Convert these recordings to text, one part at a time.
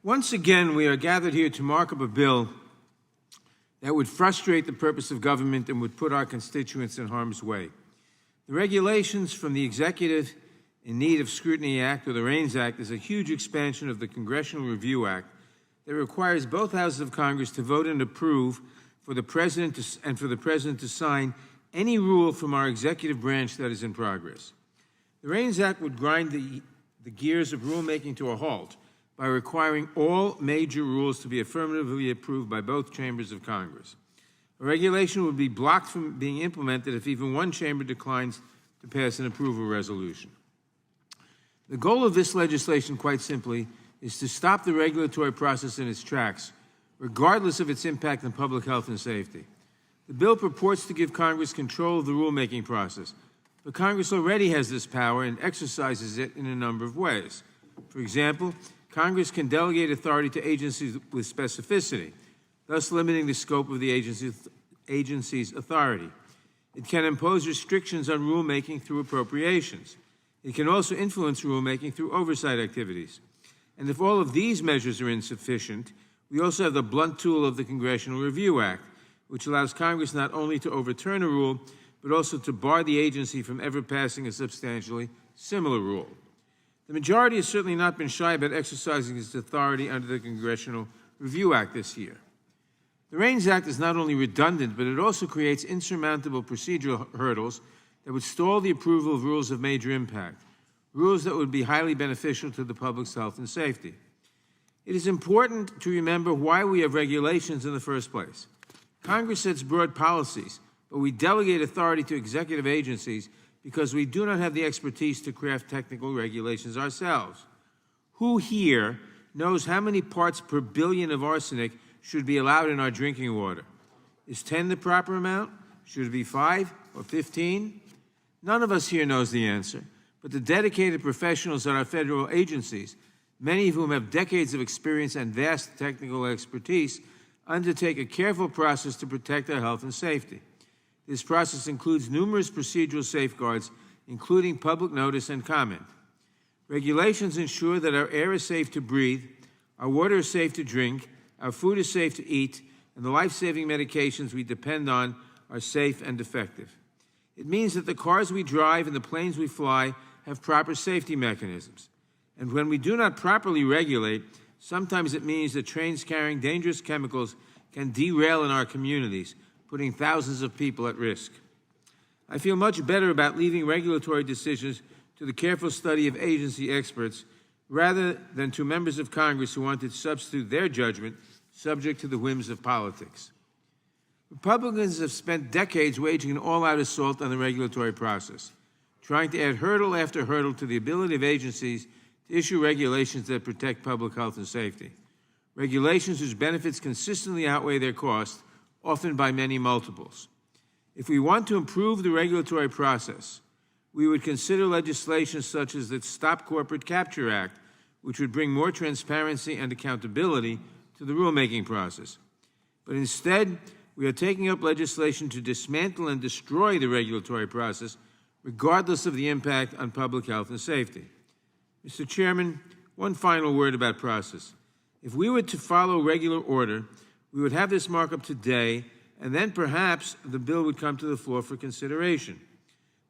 Once again, we are gathered here to mark up a bill that would frustrate the purpose of government and would put our constituents in harm's way. The regulations from the executive in need of Scrutiny Act, or the REINS Act, is a huge expansion of the Congressional Review Act that requires both houses of Congress to vote and approve for the President to sign any rule from our executive branch that is in progress. The REINS Act would grind the gears of rulemaking to a halt by requiring all major rules to be affirmatively approved by both chambers of Congress. A regulation would be blocked from being implemented if even one chamber declines to pass an approval resolution. The goal of this legislation, quite simply, is to stop the regulatory process in its tracks, regardless of its impact on public health and safety. The bill purports to give Congress control of the rulemaking process, but Congress already has this power and exercises it in a number of ways. For example, Congress can delegate authority to agencies with specificity, thus limiting the scope of the agency's authority. It can impose restrictions on rulemaking through appropriations. It can also influence rulemaking through oversight activities. And if all of these measures are insufficient, we also have the blunt tool of the Congressional Review Act, which allows Congress not only to overturn a rule, but also to bar the agency from ever passing a substantially similar rule. The majority has certainly not been shy about exercising its authority under the Congressional Review Act this year. The REINS Act is not only redundant, but it also creates insurmountable procedural hurdles that would stall the approval of rules of major impact, rules that would be highly beneficial to the public's health and safety. It is important to remember why we have regulations in the first place. Congress sets broad policies, but we delegate authority to executive agencies because we do not have the expertise to craft technical regulations ourselves. Who here knows how many parts per billion of arsenic should be allowed in our drinking water? Is 10 the proper amount? Should it be 5 or 15? None of us here knows the answer, but the dedicated professionals at our federal agencies, many of whom have decades of experience and vast technical expertise, undertake a careful process to protect our health and safety. This process includes numerous procedural safeguards, including public notice and comment. Regulations ensure that our air is safe to breathe, our water is safe to drink, our food is safe to eat, and the life-saving medications we depend on are safe and effective. It means that the cars we drive and the planes we fly have proper safety mechanisms. And when we do not properly regulate, sometimes it means that trains carrying dangerous chemicals can derail in our communities, putting thousands of people at risk. I feel much better about leaving regulatory decisions to the careful study of agency experts rather than to members of Congress who want to substitute their judgment subject to the whims of politics. Republicans have spent decades waging an all-out assault on the regulatory process, trying to add hurdle after hurdle to the ability of agencies to issue regulations that protect public health and safety. Regulations whose benefits consistently outweigh their costs, often by many multiples. If we want to improve the regulatory process, we would consider legislation such as the Stop Corporate Capture Act, which would bring more transparency and accountability to the rulemaking process. But instead, we are taking up legislation to dismantle and destroy the regulatory process, regardless of the impact on public health and safety. Mr. Chairman, one final word about process. If we were to follow regular order, we would have this markup today, and then perhaps the bill would come to the floor for consideration.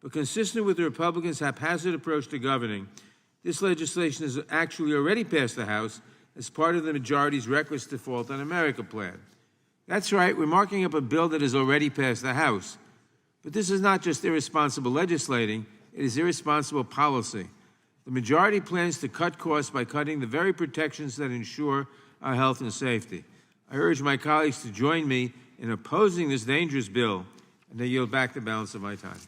But consistent with the Republicans' haphazard approach to governing, this legislation has actually already passed the House as part of the majority's reckless default on America plan. That's right, we're marking up a bill that has already passed the House. But this is not just irresponsible legislating, it is irresponsible policy. The majority plans to cut costs by cutting the very protections that ensure our health and safety. I urge my colleagues to join me in opposing this dangerous bill, and I yield back the balance of my time.